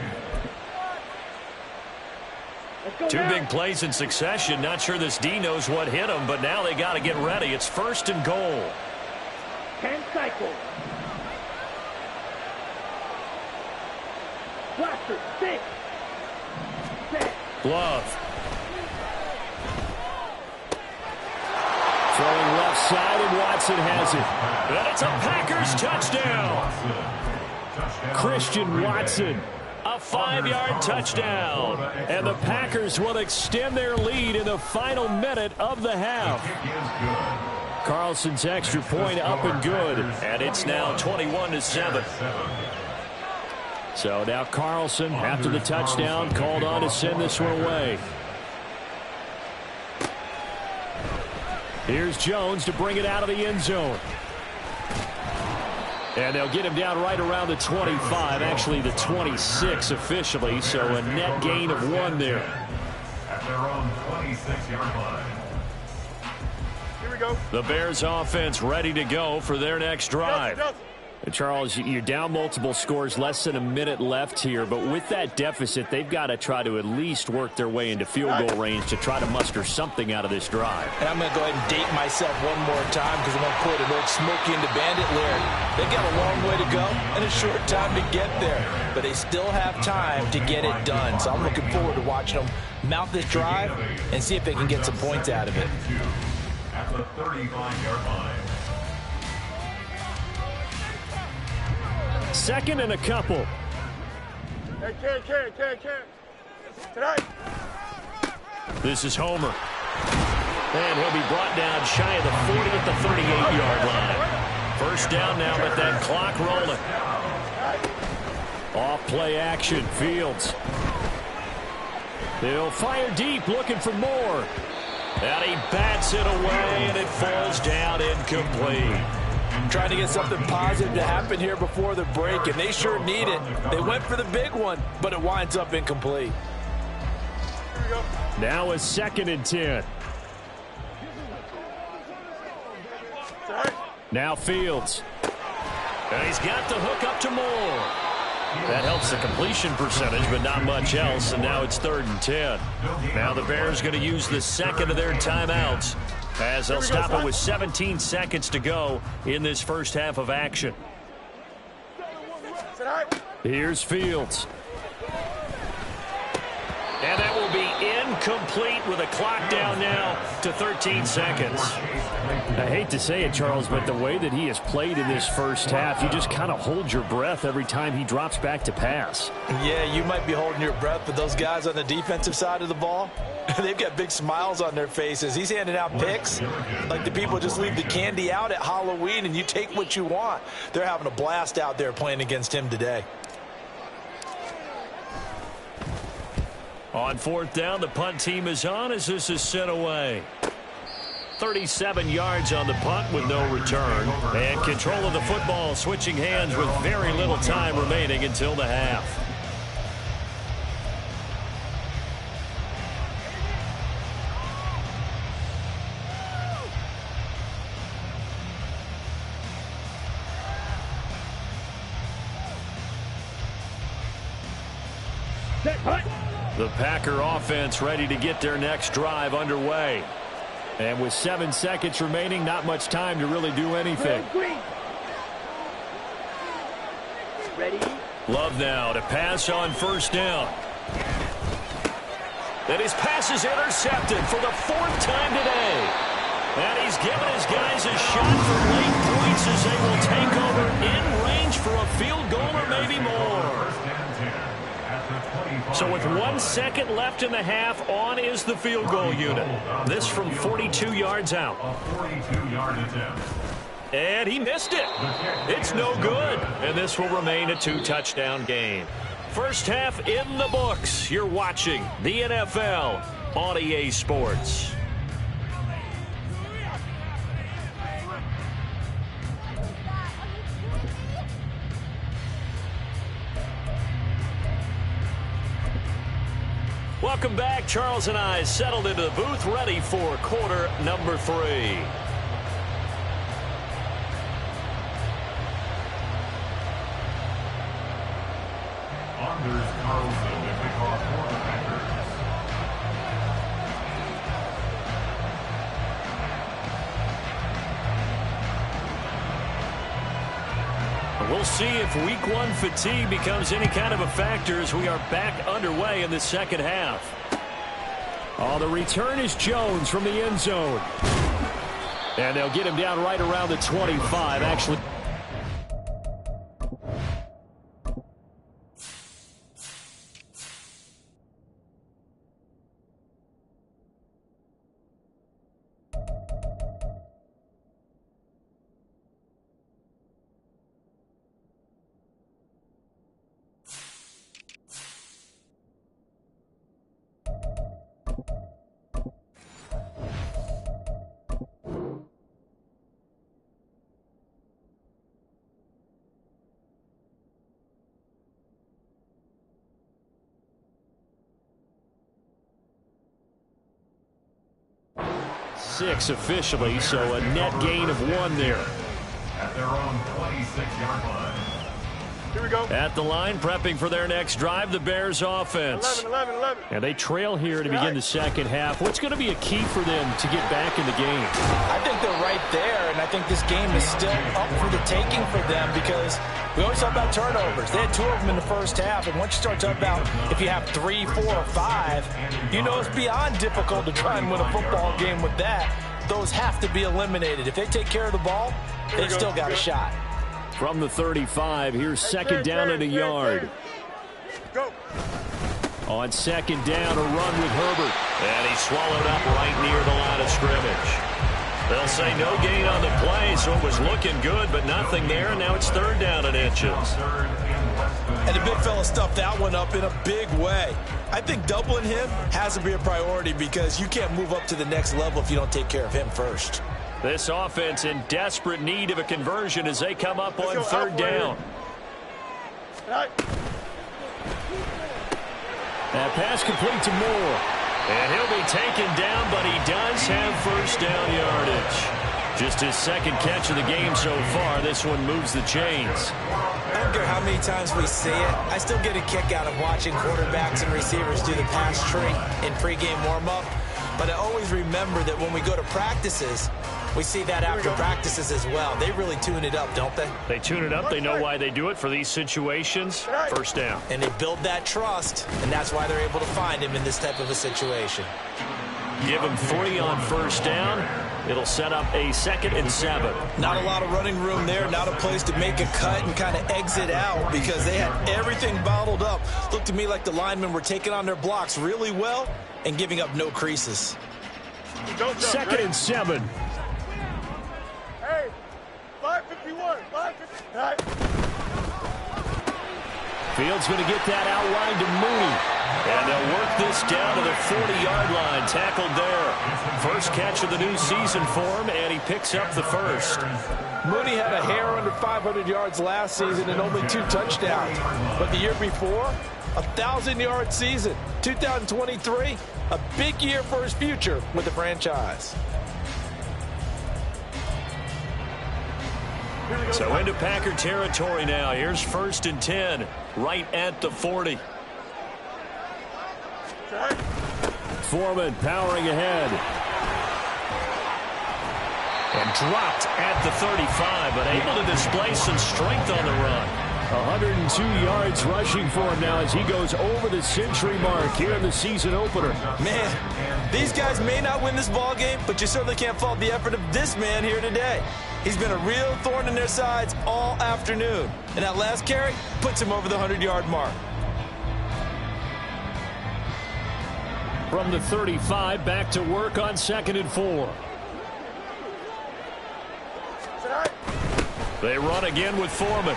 2 big plays in succession. Not sure this D knows what hit him, but now they got to get ready. It's 1st and goal. 10 cycles. Blaster, 6. Love. Throwing left side, and Watson has it. And it's a Packers touchdown. Christian Watson, a 5-yard touchdown. And the Packers will extend their lead in the final minute of the half. Carlson's extra point up and good. And it's now 21-7. So now Carlson, after the touchdown, called on to send this one away. Here's Jones to bring it out of the end zone. And they'll get him down right around the 25, actually the 26 officially, so a net gain of 1 there. At their own 26-yard line. Here we go. The Bears offense ready to go for their next drive. Charles, you're down multiple scores, less than a minute left here, but with that deficit, they've got to try to at least work their way into field goal range to try to muster something out of this drive. And I'm going to go ahead and date myself one more time because I'm going to quote an old Smokey and the Bandit lyric. They've got a long way to go and a short time to get there, but they still have time to get it done. So I'm looking forward to watching them mount this drive and see if they can get some points out of it. At the 35-yard line. Second and a couple. Hey, Ken. Tonight. This is Homer. And he'll be brought down shy of the 40 at the 38-yard line. First down now, but that clock rolling. Off play action, Fields. He'll fire deep, looking for more. And he bats it away, and it falls down incomplete. Trying to get something positive to happen here before the break, and they sure need it. They went for the big one, but it winds up incomplete. Now a 2nd and 10. Now Fields. And he's got the hook up to Moore. That helps the completion percentage, but not much else, and now it's 3rd and 10. Now the Bears going to use the second of their timeouts as they'll stop it with 17 seconds to go in this first half of action. Here's Fields. And that will be incomplete with a clock down now to 13 seconds. I hate to say it, Charles, but the way that he has played in this first half, you just kind of hold your breath every time he drops back to pass. Yeah, you might be holding your breath, but those guys on the defensive side of the ball, they've got big smiles on their faces. He's handing out picks like the people just leave the candy out at Halloween and you take what you want. They're having a blast out there playing against him today. On 4th down, the punt team is on as this is sent away. 37 yards on the punt with no return. And control of the football switching hands with very little time remaining until the half. The Packer offense ready to get their next drive underway. And with 7 seconds remaining, not much time to really do anything. Ready? Love now to pass on 1st down. And his pass is intercepted for the 4th time today. And he's given his guys a shot for late points as they will take over in range for a field goal or maybe more. So with 1 second left in the half, on is the field goal unit. This from 42 yards out. And he missed it. It's no good. And this will remain a 2-touchdown game. First half in the books. You're watching the NFL on EA Sports. Welcome back. Charles and I settled into the booth, ready for quarter number 3. Anders Carlson is the call for the Packers. We'll see if week 1 fatigue becomes any kind of a factor as we are back underway in the second half. Oh, the return is Jones from the end zone. And they'll get him down right around the 25, actually. Officially, so a net gain of 1 there. At their own 26-yard line. we go. At the line, prepping for their next drive, the Bears offense. 11. And they trail here to begin the second half. What's going to be a key for them to get back in the game? I think they're right there, and I think this game is still up for the taking for them because we always talk about turnovers. They had 2 of them in the first half, and once you start talking about if you have 3, 4, or 5, you know it's beyond difficult to try and win a football game with that. Those have to be eliminated. If they take care of the ball, they've still got a shot. From the 35, here's second down and a yard. Go. On second down, a run with Herbert. And he's swallowed up right near the line of scrimmage. They'll say no gain on the play, so it was looking good, but nothing there. And now it's third down and inches. And the big fella stuffed that one up in a big way. I think doubling him has to be a priority because you can't move up to the next level if you don't take care of him first. This offense in desperate need of a conversion as they come up on third down. That pass complete to Moore. And he'll be taken down, but he does have first down yardage. Just his second catch of the game so far. This one moves the chains. I don't care how many times we see it. I still get a kick out of watching quarterbacks and receivers do the pass tree in pregame warm-up. But I always remember that when we go to practices, we see that after practices as well. They really tune it up, don't they? They tune it up. They know why they do it for these situations. First down. And they build that trust, and that's why they're able to find him in this type of a situation. Give him 3 on first down. It'll set up a 2nd and 7. Not a lot of running room there. Not a place to make a cut and kind of exit out because they had everything bottled up. Looked to me like the linemen were taking on their blocks really well and giving up no creases. 2nd and 7. Hey, 551, 551. Fields going to get that outline to Mooney. And they'll work this down to the 40-yard line. Tackled there. First catch of the new season for him, and he picks up the first. Mooney had a hair under 500 yards last season and only 2 touchdowns. But the year before, 1,000-yard season. 2023, a big year for his future with the franchise. So into Packer territory now. Here's 1st and 10, right at the 40. Foreman powering ahead. And dropped at the 35, but able to display some strength on the run. 102 yards rushing for him now as he goes over the century mark here in the season opener. Man, these guys may not win this ball game, but you certainly can't fault the effort of this man here today. He's been a real thorn in their sides all afternoon. And that last carry puts him over the 100-yard mark. From the 35, back to work on 2nd and 4. They run again with Foreman.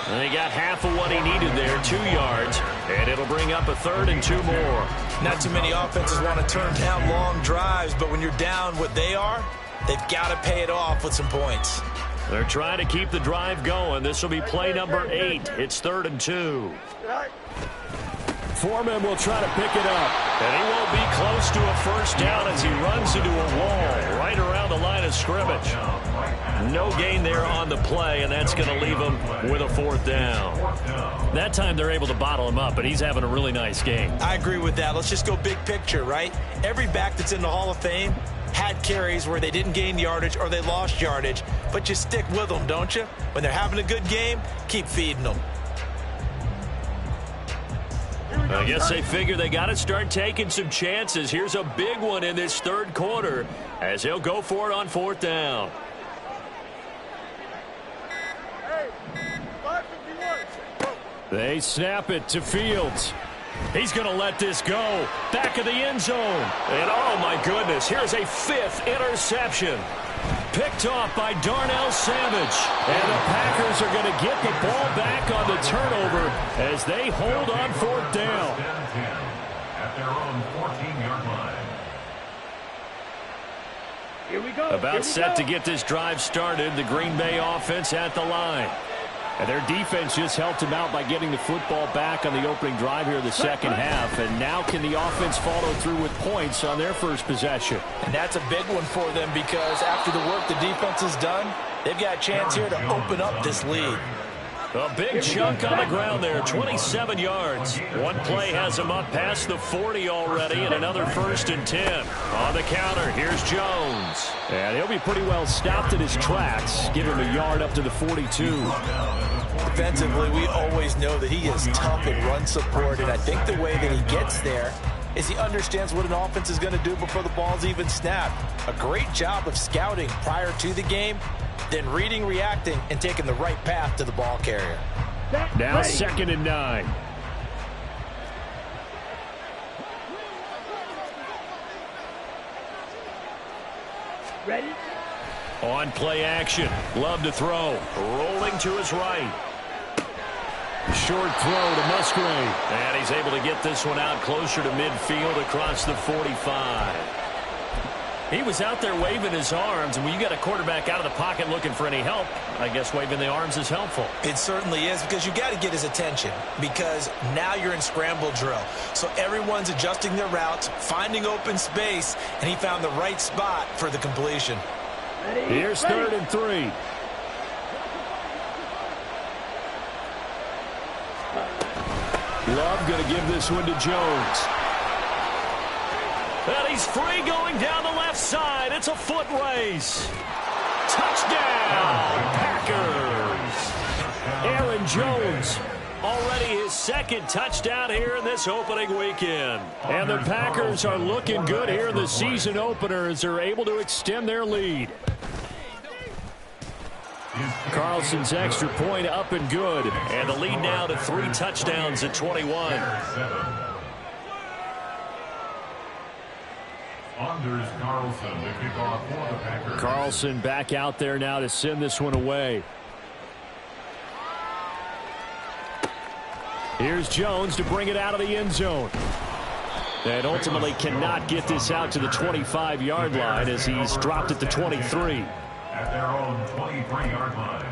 And they got half of what he needed there, 2 yards. And it'll bring up a 3rd and 2 more. Not too many offenses want to turn down long drives, but when you're down what they are, they've got to pay it off with some points. They're trying to keep the drive going. This will be play number 8. It's 3rd and 2. Foreman will try to pick it up. And he won't be close to a first down as he runs into a wall right around the line of scrimmage. No gain there on the play, and that's going to leave him with a 4th down. That time they're able to bottle him up, but he's having a really nice game. I agree with that. Let's just go big picture, right? Every back that's in the Hall of Fame had carries where they didn't gain yardage or they lost yardage, but you stick with them, don't you? When they're having a good game, keep feeding them. I guess they figure they got to start taking some chances. Here's a big one in this 3rd quarter as they'll go for it on 4th down. They snap it to Fields. He's going to let this go. Back of the end zone. And oh my goodness, here's a 5th interception. Picked off by Darnell Savage. And the Packers are going to get the ball back on the turnover as they hold on 4th down. At their own 14-yard line. Here we go. About set to get this drive started. The Green Bay offense at the line. And their defense just helped them out by getting the football back on the opening drive here in the second half. And now can the offense follow through with points on their first possession? And that's a big one for them because after the work the defense has done, they've got a chance here to open up this lead. A big chunk on the ground there, 27 yards. One play has him up past the 40 already, and another 1st and 10. On the counter, here's Jones. And he'll be pretty well stopped in his tracks. Give him a yard up to the 42. Defensively, we always know that he is tough in run support, and I think the way that he gets there is he understands what an offense is going to do before the ball's even snapped. A great job of scouting prior to the game, then reading, reacting, and taking the right path to the ball carrier. Now 2nd and 9. Ready? On play action. Love to throw. Rolling to his right. Short throw to Musgrave. And he's able to get this one out closer to midfield across the 45. He was out there waving his arms, and when you got a quarterback out of the pocket looking for any help, I guess waving the arms is helpful. It certainly is, because you got to get his attention, because now you're in scramble drill. So everyone's adjusting their routes, finding open space, and he found the right spot for the completion. Here's 3rd and 3. Love going to give this one to Jones. And he's free going down the left side. It's a foot race. Touchdown, Packers. Aaron Jones, already his 2nd touchdown here in this opening weekend. And the Packers are looking good here in the season opener as they're able to extend their lead. Carlson's extra point up and good. And the lead now to 3 touchdowns at 21. Anders Carlson, the kickoff for the Packers. Carlson back out there now to send this one away. Here's Jones to bring it out of the end zone. And ultimately cannot get this out to the 25-yard line as he's dropped at the 23. At their own 23-yard line.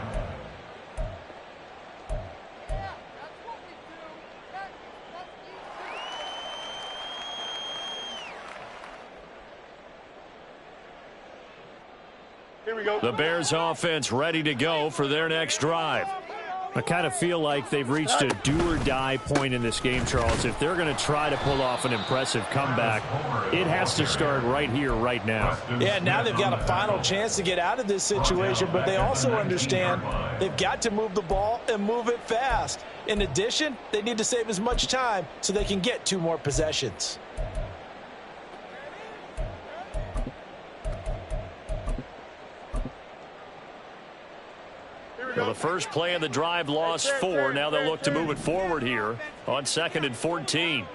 Here we go. The Bears offense ready to go for their next drive. I kind of feel like they've reached a do-or-die point in this game, Charles. If they're going to try to pull off an impressive comeback, it has to start right here, right now. Yeah, now they've got a final chance to get out of this situation, but they also understand they've got to move the ball and move it fast. In addition, they need to save as much time so they can get 2 more possessions. Well, the first play of the drive lost 4. Now they'll look to move it forward here on 2nd and 14.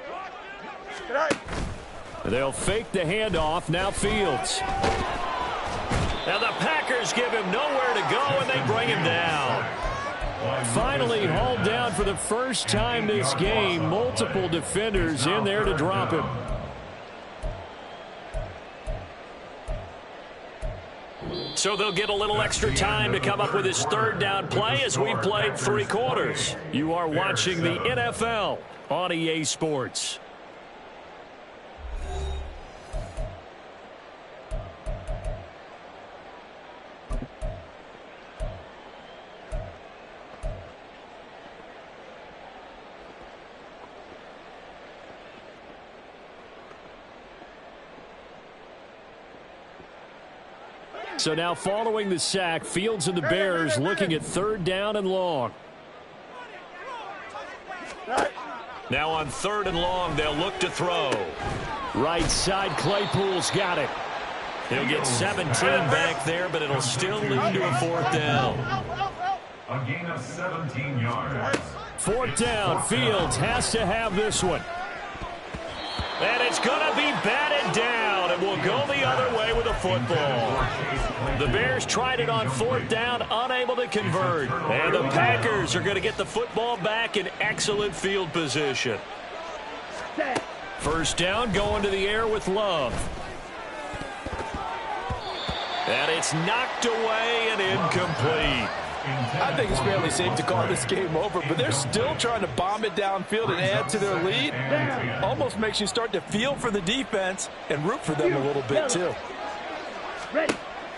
They'll fake the handoff. Now Fields. And the Packers give him nowhere to go, and they bring him down. Finally hauled down for the first time this game. Multiple defenders in there to drop him. So they'll get a little extra time to come up with his 3rd down play as we've played 3 quarters. You are watching the NFL on EA Sports. So now following the sack, Fields and the Bears looking at 3rd down and long. Now on 3rd and long, they'll look to throw. Right side, Claypool's got it. He'll get 17 back there, but it'll still lead to a 4th down. A gain of 17 yards. 4th down, Fields has to have this one. And it's going to be batted down, and will go the other way with a football. The Bears tried it on 4th down, unable to convert. And the Packers are going to get the football back in excellent field position. 1st down, going to the air with Love. And it's knocked away and incomplete. I think it's fairly safe to call this game over, but they're still trying to bomb it downfield and add to their lead. Almost makes you start to feel for the defense and root for them a little bit, too.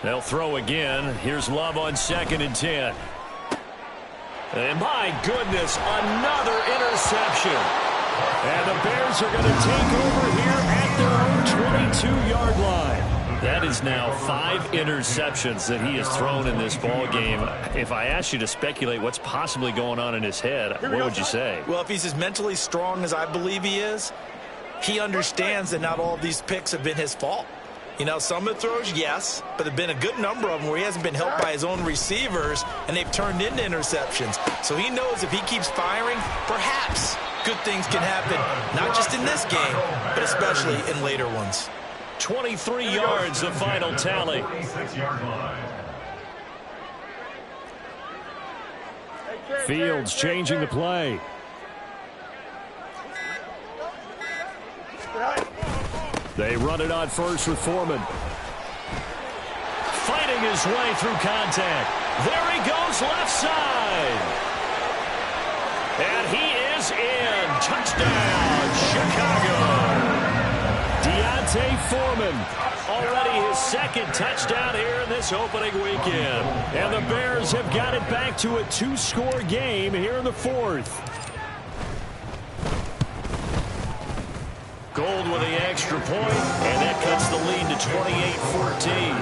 They'll throw again. Here's Love on 2nd and 10. And my goodness, another interception. And the Bears are going to take over here at their own 22-yard line. That is now 5 interceptions that he has thrown in this ball game. If I asked you to speculate what's possibly going on in his head, what would you say? Well, if he's as mentally strong as I believe he is, he understands that not all of these picks have been his fault. You know, some of the throws, yes, but there have been a good number of them where he hasn't been helped by his own receivers, and they've turned into interceptions. So he knows if he keeps firing, perhaps good things can happen, not just in this game, but especially in later ones. 23 yards, the final tally. 26-yard line. Fields changing the play. They run it on first with Foreman. Fighting his way through contact. There he goes left side. And he is in. Touchdown, Chicago. Deontay Foreman, already his second touchdown here in this opening weekend. And the Bears have got it back to a 2-score game here in the 4th. Gold with the extra point, and that cuts the lead to 28-14.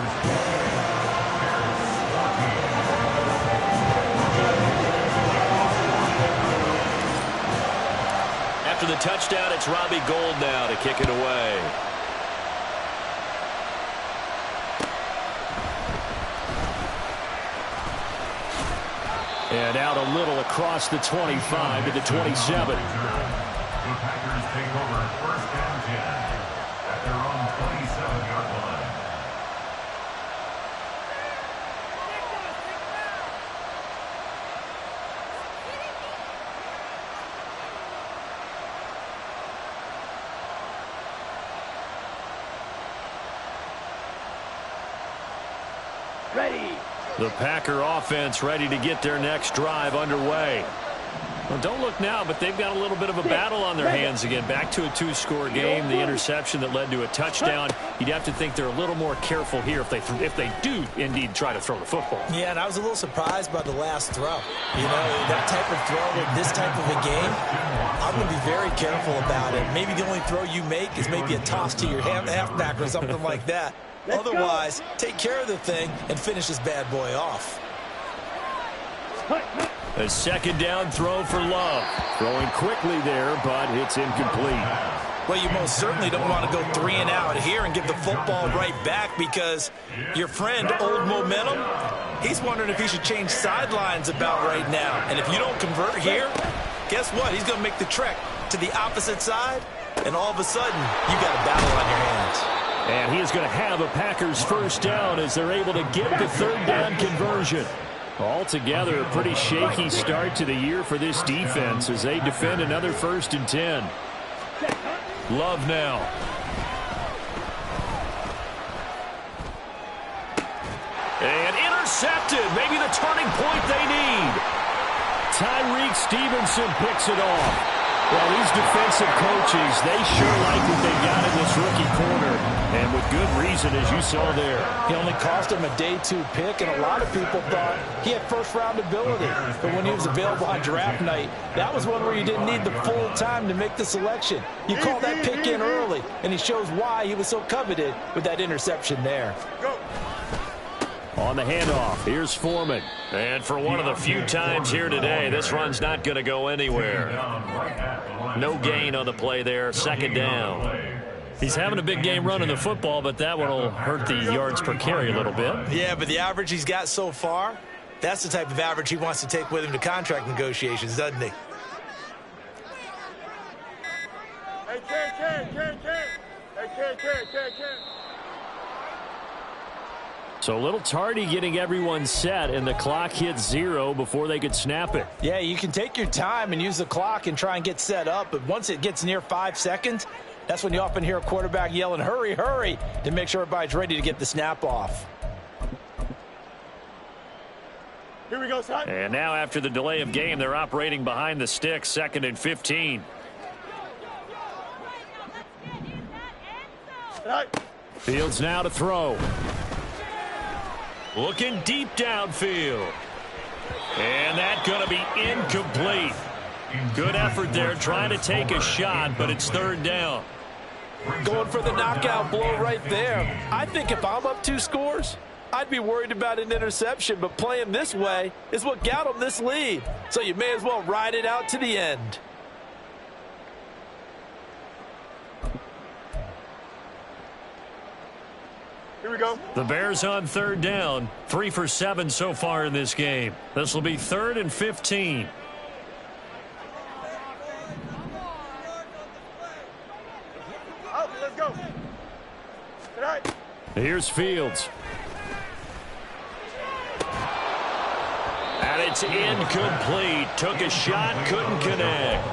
After the touchdown, it's Robbie Gould now to kick it away. And out a little across the 25 to the 27. The Packers take over first and 10 at their own 27-yard line. Ready. The Packer offense ready to get their next drive underway. Well, don't look now, but they've got a little bit of a battle on their hands again. Back to a 2-score game. The interception that led to a touchdown. You'd have to think they're a little more careful here if they do indeed try to throw the football. Yeah, and I was a little surprised by the last throw. You know, that type of throw in this type of a game, I'm going to be very careful about it. Maybe the only throw you make is maybe a toss to your halfback or something like that. Otherwise, take care of the thing and finish this bad boy off. A second down throw for Love. Throwing quickly there, but it's incomplete. Well, you most certainly don't want to go 3 and out here and give the football right back because your friend, Old Momentum, he's wondering if he should change sidelines about right now. And if you don't convert here, guess what? He's going to make the trek to the opposite side, and all of a sudden, you got a battle on your hands. And he is going to have a Packers first down as they're able to get the third down conversion. Altogether, a pretty shaky start to the year for this defense as they defend another 1st and 10. Love now. And intercepted. Maybe the turning point they need. Tyreek Stevenson picks it off. Well, these defensive coaches, they sure like what they got in this rookie corner. And with good reason, as you saw there. He only cost him a day 2 pick, and a lot of people thought he had first-round ability. But when he was available on draft night, that was one where you didn't need the full time to make the selection. You call that pick in early, and he shows why he was so coveted with that interception there. Go. On the handoff, here's Foreman. And for one of the few times here today, this run's not going to go anywhere. No gain on the play there, second down. He's having a big game running the football, but that one will hurt the yards per carry a little bit. Yeah, but the average he's got so far, that's the type of average he wants to take with him to contract negotiations, doesn't he? Hey, Ken. Hey, Ken. So a little tardy getting everyone set, and the clock hits 0 before they could snap it. Yeah, you can take your time and use the clock and try and get set up, but once it gets near 5 seconds, that's when you often hear a quarterback yelling, hurry, hurry, to make sure everybody's ready to get the snap off. Here we go, son. And now after the delay of game, they're operating behind the sticks, 2nd and 15. Fields now to throw. Looking deep downfield. And that's going to be incomplete. Good effort there, trying to take a shot, but it's third down. Going for the knockout blow right there. I think if I'm up 2 scores, I'd be worried about an interception, but playing this way is what got them this lead. So you may as well ride it out to the end. Here we go. The Bears on third down, 3 for 7 so far in this game. This will be 3rd and 15. Let's go. Tonight. Here's Fields. And it's incomplete. Took a shot, couldn't connect.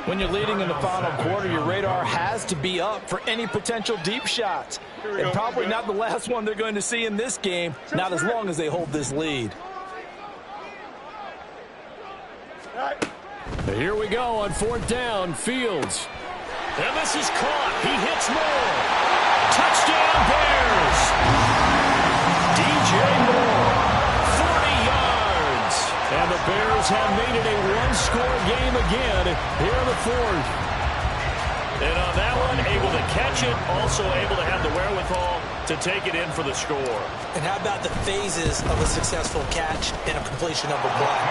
When you're leading in the final quarter, your radar has to be up for any potential deep shots. And probably not the last one they're going to see in this game, not as long as they hold this lead. Here we go on 4th down, Fields. And this is caught. He hits Moore. Touchdown, Bears. DJ Moore, 40 yards. And the Bears have made it a 1-score game again here in the 4th. And on that one, able to catch it, also able to have the wherewithal to take it in for the score. And how about the phases of a successful catch and a completion of a play?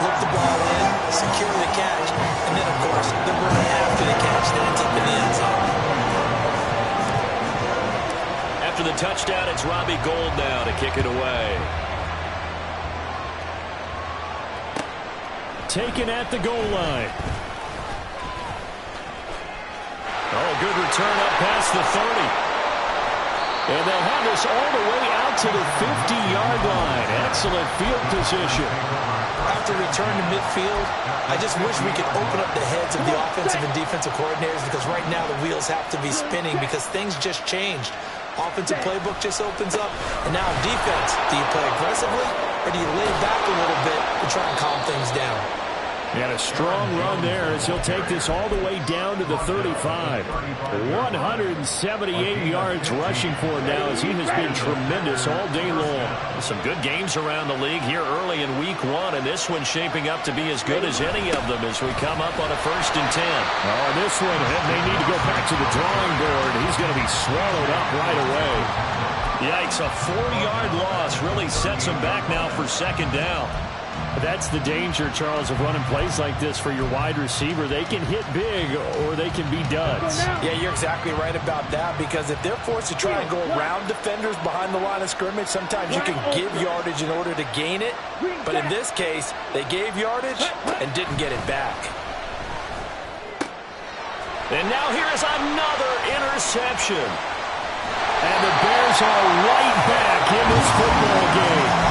Look the ball in, secure the catch, and then, of course, the run after the catch that ends up in the end zone. After the touchdown, it's Robbie Gould now to kick it away. Taken at the goal line. Oh, good return up past the 30. And they'll have this all the way out to the 50-yard line. Excellent field position. After return to midfield, I just wish we could open up the heads of the offensive and defensive coordinators, because right now the wheels have to be spinning because things just changed. Offensive playbook just opens up, and now defense. Do you play aggressively, or do you lay back a little bit to try and calm things down? And a strong run there as he'll take this all the way down to the 35. 178 yards rushing for him now as he has been tremendous all day long. Some good games around the league here early in week 1, and this one's shaping up to be as good as any of them as we come up on a 1st and 10. Oh, this one, they need to go back to the drawing board. He's going to be swallowed up right away. Yikes, a 4-yard loss really sets him back now for 2nd down. That's the danger, Charles, of running plays like this for your wide receiver. They can hit big or they can be duds. Yeah, you're exactly right about that, because if they're forced to try and go around defenders behind the line of scrimmage, sometimes you can give yardage in order to gain it. But in this case, they gave yardage and didn't get it back. And now here is another interception. And the Bears are right back in this football game.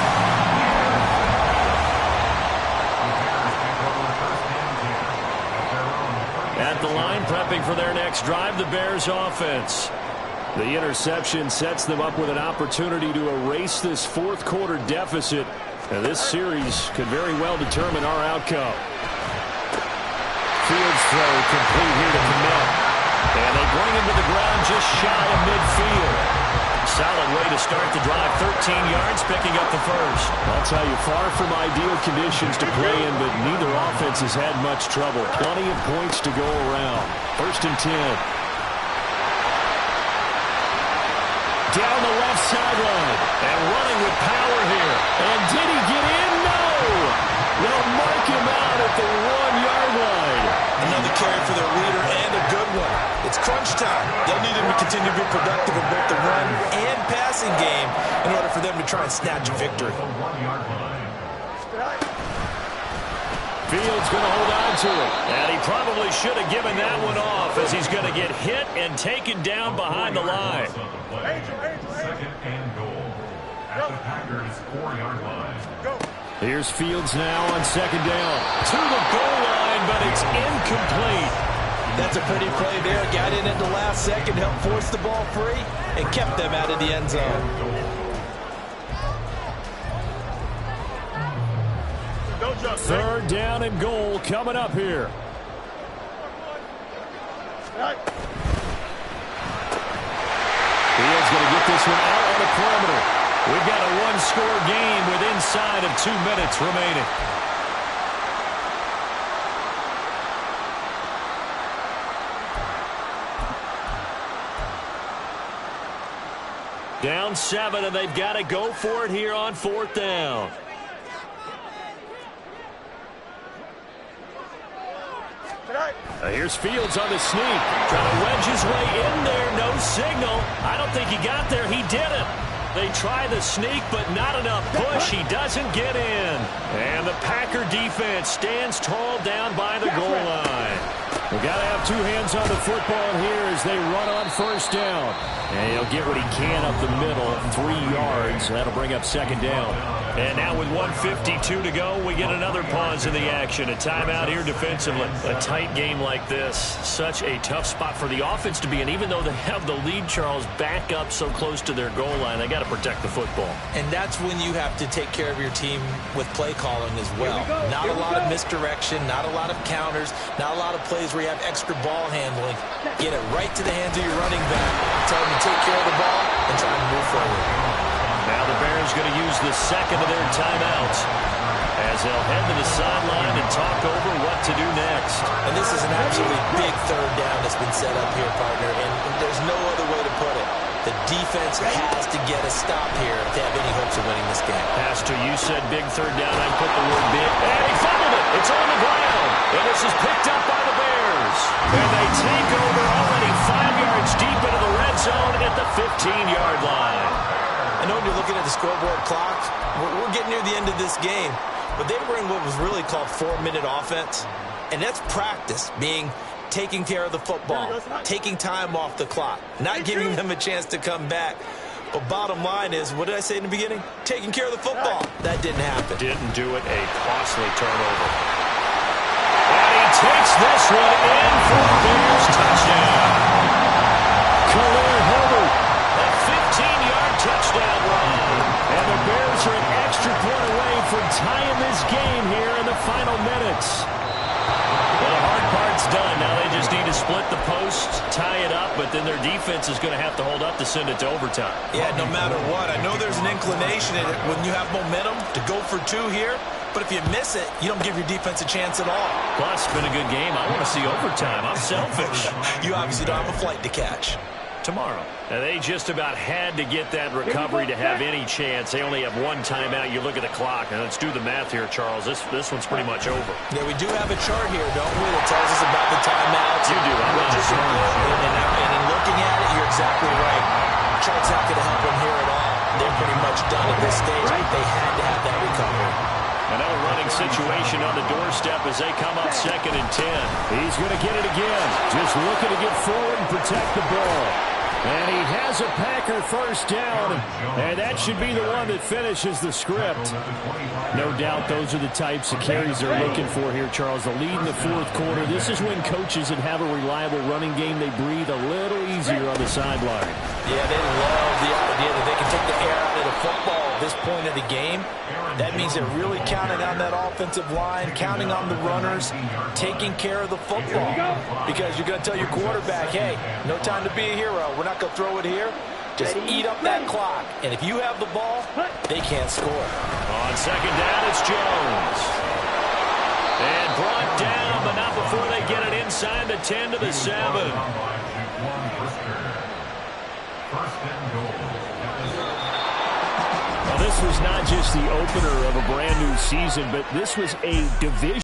At the line, prepping for their next drive, the Bears offense. The interception sets them up with an opportunity to erase this 4th quarter deficit. And this series could very well determine our outcome. Fields throw complete here to Kmet. And they bring him to the ground just shy of midfield. Solid way to start the drive. 13 yards, picking up the first. I'll tell you, far from ideal conditions to play in, but neither offense has had much trouble. Plenty of points to go around. 1st and 10. Down the left sideline. And running with power here. And did he get in? No! They'll mark him out at the 1-yard line. Another carry for their leader, and a good one. It's crunch time. They'll need him to continue to be productive in both the run and passing game in order for them to try and snatch a victory. Field's going to hold on to it. And he probably should have given that one off as he's going to get hit and taken down behind the line. 2nd and goal at the Packers' 4-yard line. Here's Fields now on 2nd down. To the goal line, but it's incomplete. That's a pretty play there. Got in at the last second, helped force the ball free, and kept them out of the end zone. Third down and goal coming up here. Fields going to get this one out on the perimeter. We've got a one-score game with inside of 2 minutes remaining. Down 7, and they've got to go for it here on 4th down. Here's Fields on the sneak. Trying to wedge his way in there. No signal. I don't think he got there. He didn't. They try the sneak, but not enough push. He doesn't get in. And the Packer defense stands tall down by the goal line. We've got to have 2 hands on the football here as they run on 1st down. And he'll get what he can up the middle, 3 yards. That'll bring up 2nd down. And now with 1:52 to go, we get another pause in the action. A timeout here defensively. A tight game like this, such a tough spot for the offense to be in. Even though they have the lead, Charles, back up so close to their goal line, they got to protect the football. And that's when you have to take care of your team with play calling as well. Not a lot of misdirection, not a lot of counters, not a lot of plays where you have extra ball handling. Get it right to the hands of your running back. Tell them to take care of the ball and try to move forward. Now the Bears going to use the 2nd of their timeouts as they'll head to the sideline and talk over what to do next. And this is an absolutely big 3rd down that's been set up here, partner, and there's no other way to put it. The defense has to get a stop here if they have any hopes of winning this game. Pastor, you said big 3rd down. I put the word big. And he fumbled it. It's on the ground. And this is picked up by the Bears. And they take over already 5 yards deep into the red zone at the 15-yard line. I know when you're looking at the scoreboard clock, we're getting near the end of this game, but they were in what was really called 4-minute offense, and that's practice, being taking care of the football, taking time off the clock, not giving them a chance to come back. But bottom line is, what did I say in the beginning? Taking care of the football. That didn't happen. Didn't do it. A costly turnover. And he takes this one in for a Bears touchdown. Khalil Herbert. 15-yard touchdown run. And the Bears are an extra point away from tying this game here in the final minutes. Well, the hard part's done. Now they just need to split the post, tie it up, but then their defense is going to have to hold up to send it to overtime. Yeah, no matter what. I know there's an inclination in it when you have momentum to go for 2 here, but if you miss it, you don't give your defense a chance at all. Plus, it's been a good game. I want to see overtime. I'm selfish. You obviously don't have a flight to catch. Tomorrow. And they just about had to get that recovery to have any chance. They only have 1 timeout. You look at the clock, and let's do the math here, Charles. This one's pretty much over. Yeah, we do have a chart here, don't we, that tells us about the timeouts. You do. And in looking at it, you're exactly right. The chart's not going to help them here at all. They're pretty much done at this stage. They had to have that recovery. Another running situation on the doorstep as they come up 2nd and 10. He's going to get it again. Just looking to get forward and protect the ball. And he has a Packer 1st down, and that should be the one that finishes the script. No doubt those are the types of carries they're looking for here, Charles. The lead in the 4th quarter. This is when coaches that have a reliable running game, they breathe a little easier on the sideline. Yeah, they love the idea that they can take the air out of the football at this point of the game. That means they're really counting on that offensive line, counting on the runners, taking care of the football. Because you're going to tell your quarterback, hey, no time to be a hero. We're not going to throw it here. Just eat up that clock. And if you have the ball, they can't score. On 2nd down, it's Jones. And brought down, but not before they get it inside the 10 to the 7. Well, this was not just the opener of a brand new season, but this was a division.